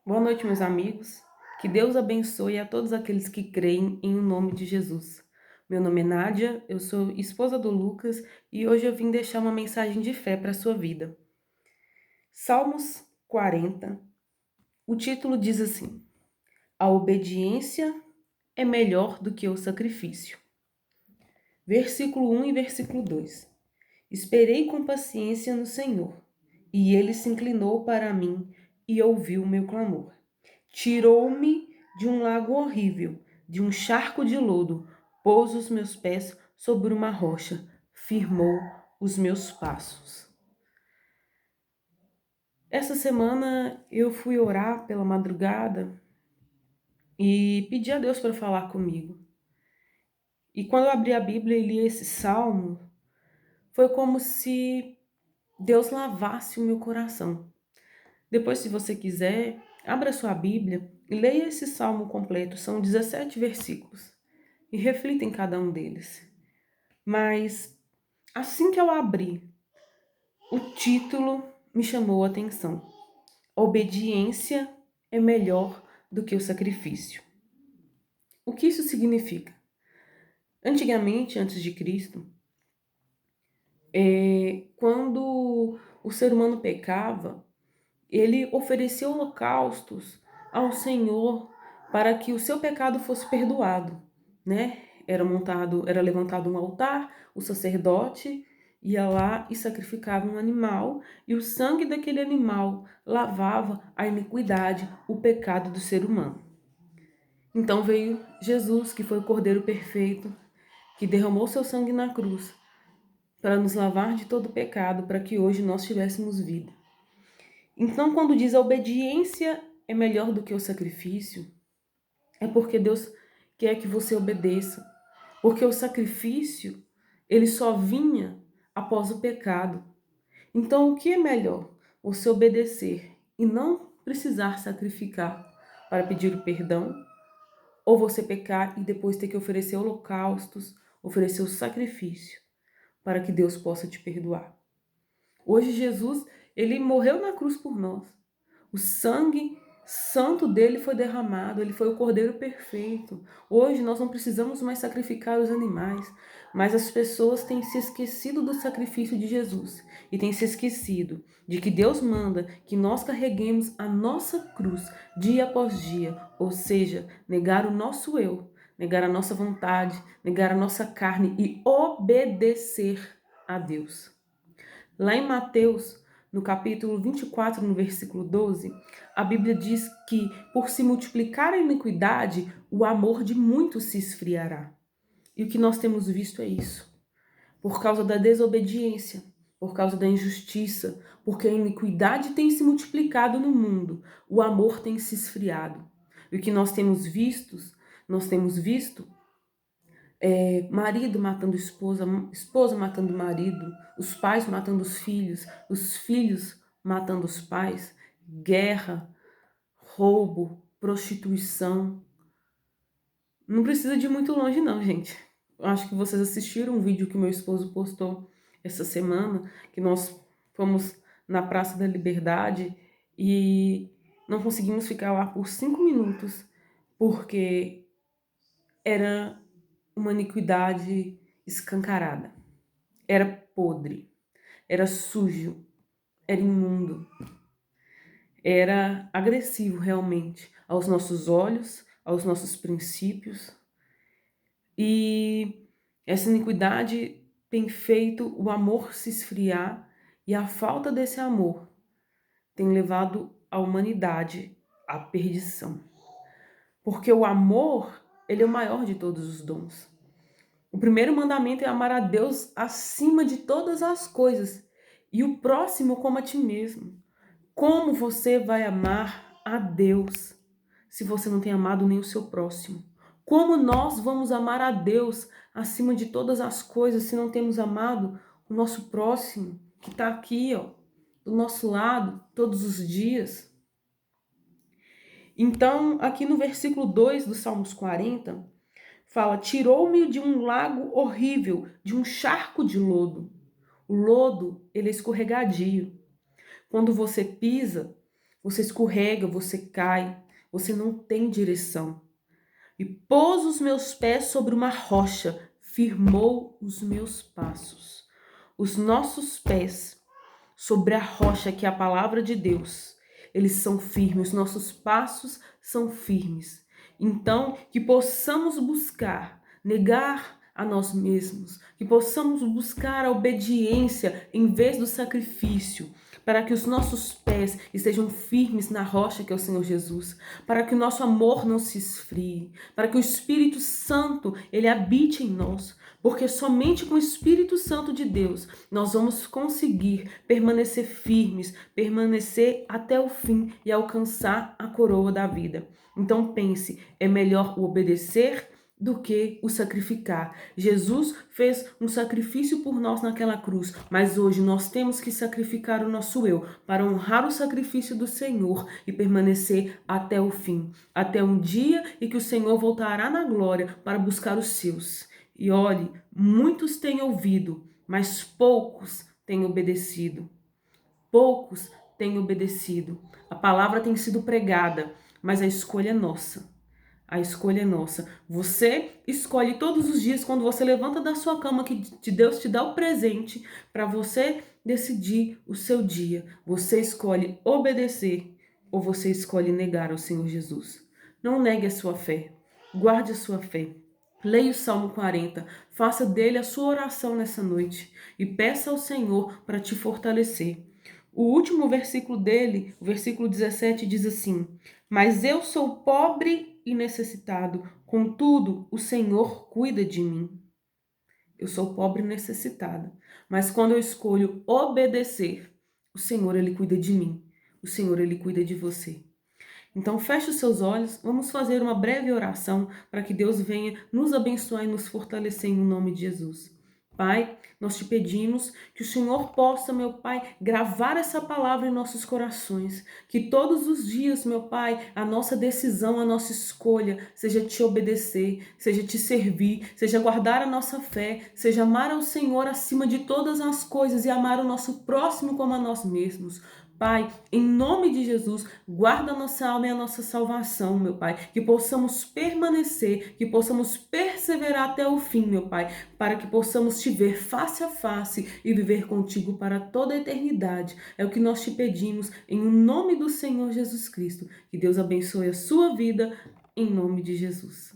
Boa noite, meus amigos. Que Deus abençoe a todos aqueles que creem em nome de Jesus. Meu nome é Nádia, eu sou esposa do Lucas e hoje eu vim deixar uma mensagem de fé para a sua vida. Salmos 40, o título diz assim: A obediência é melhor do que o sacrifício. Versículo 1 e versículo 2. Esperei com paciência no Senhor, e ele se inclinou para mim e ouviu o meu clamor. Tirou-me de um lago horrível, de um charco de lodo, pôs os meus pés sobre uma rocha, firmou os meus passos. Essa semana eu fui orar pela madrugada e pedi a Deus para falar comigo. E quando eu abri a Bíblia e li esse salmo, foi como se Deus lavasse o meu coração. Depois, se você quiser, abra sua Bíblia e leia esse salmo completo. São 17 versículos. E reflita em cada um deles. Mas assim que eu abri, o título me chamou a atenção. Obediência é melhor do que o sacrifício. O que isso significa? Antigamente, antes de Cristo, quando o ser humano pecava, ele oferecia holocaustos ao Senhor para que o seu pecado fosse perdoado, né? Era levantado um altar, o sacerdote ia lá e sacrificava um animal, e o sangue daquele animal lavava a iniquidade, o pecado do ser humano. Então veio Jesus, que foi o Cordeiro perfeito, que derramou seu sangue na cruz para nos lavar de todo pecado, para que hoje nós tivéssemos vida. Então, quando diz a obediência é melhor do que o sacrifício, é porque Deus quer que você obedeça. Porque o sacrifício, ele só vinha após o pecado. Então, o que é melhor? Você obedecer e não precisar sacrificar para pedir o perdão, ou você pecar e depois ter que oferecer holocaustos, oferecer o sacrifício para que Deus possa te perdoar. Hoje Jesus, ele morreu na cruz por nós. O sangue santo dele foi derramado, ele foi o Cordeiro perfeito. Hoje nós não precisamos mais sacrificar os animais, mas as pessoas têm se esquecido do sacrifício de Jesus e têm se esquecido de que Deus manda que nós carreguemos a nossa cruz dia após dia, ou seja, negar o nosso eu, negar a nossa vontade, negar a nossa carne e obedecer a Deus. Lá em Mateus, no capítulo 24, no versículo 12, a Bíblia diz que por se multiplicar a iniquidade, o amor de muitos se esfriará. E o que nós temos visto é isso. Por causa da desobediência, por causa da injustiça, porque a iniquidade tem se multiplicado no mundo, o amor tem se esfriado. E o que nós temos visto marido matando esposa, esposa matando marido, os pais matando os filhos matando os pais, guerra, roubo, prostituição. Não precisa de ir muito longe não, gente. Eu acho que vocês assistiram um vídeo que meu esposo postou essa semana, que nós fomos na Praça da Liberdade e não conseguimos ficar lá por 5 minutos, porque era uma iniquidade escancarada. Era podre, era sujo, era imundo, era agressivo realmente aos nossos olhos, aos nossos princípios. E essa iniquidade tem feito o amor se esfriar, e a falta desse amor tem levado a humanidade à perdição. Porque o amor, ele é o maior de todos os dons. O primeiro mandamento é amar a Deus acima de todas as coisas e o próximo como a ti mesmo. Como você vai amar a Deus se você não tem amado nem o seu próximo? Como nós vamos amar a Deus acima de todas as coisas se não temos amado o nosso próximo, que está aqui, ó, do nosso lado, todos os dias? Então, aqui no versículo 2 do Salmos 40, fala: tirou-me de um lago horrível, de um charco de lodo. O lodo, ele é escorregadio. Quando você pisa, você escorrega, você cai, você não tem direção. E pôs os meus pés sobre uma rocha, firmou os meus passos. Os nossos pés sobre a rocha, que é a palavra de Deus, eles são firmes, os nossos passos são firmes. Então, que possamos buscar, negar a nós mesmos, que possamos buscar a obediência em vez do sacrifício, para que os nossos pés estejam firmes na rocha que é o Senhor Jesus, para que o nosso amor não se esfrie, para que o Espírito Santo ele habite em nós, porque somente com o Espírito Santo de Deus nós vamos conseguir permanecer firmes, permanecer até o fim e alcançar a coroa da vida. Então pense, é melhor o obedecer do que o sacrificar. Jesus fez um sacrifício por nós naquela cruz, mas hoje nós temos que sacrificar o nosso eu para honrar o sacrifício do Senhor e permanecer até o fim, até um dia em que o Senhor voltará na glória para buscar os seus. E olhe, muitos têm ouvido, mas poucos têm obedecido. Poucos têm obedecido. A palavra tem sido pregada, mas a escolha é nossa. A escolha é nossa. Você escolhe todos os dias, quando você levanta da sua cama, que Deus te dá o presente para você decidir o seu dia. Você escolhe obedecer ou você escolhe negar ao Senhor Jesus. Não negue a sua fé. Guarde a sua fé. Leia o Salmo 40, faça dele a sua oração nessa noite e peça ao Senhor para te fortalecer. O último versículo dele, o versículo 17, diz assim: Mas eu sou pobre e necessitado, contudo o Senhor cuida de mim. Eu sou pobre e necessitada, mas quando eu escolho obedecer, o Senhor ele cuida de mim, o Senhor ele cuida de você. Então feche os seus olhos, vamos fazer uma breve oração para que Deus venha nos abençoar e nos fortalecer em nome de Jesus. Pai, nós te pedimos que o Senhor possa, meu Pai, gravar essa palavra em nossos corações. Que todos os dias, meu Pai, a nossa decisão, a nossa escolha seja te obedecer, seja te servir, seja guardar a nossa fé, seja amar ao Senhor acima de todas as coisas e amar o nosso próximo como a nós mesmos. Pai, em nome de Jesus, guarda a nossa alma e a nossa salvação, meu Pai. Que possamos permanecer, que possamos perseverar até o fim, meu Pai, para que possamos te ver face a face e viver contigo para toda a eternidade. É o que nós te pedimos, em nome do Senhor Jesus Cristo. Que Deus abençoe a sua vida, em nome de Jesus.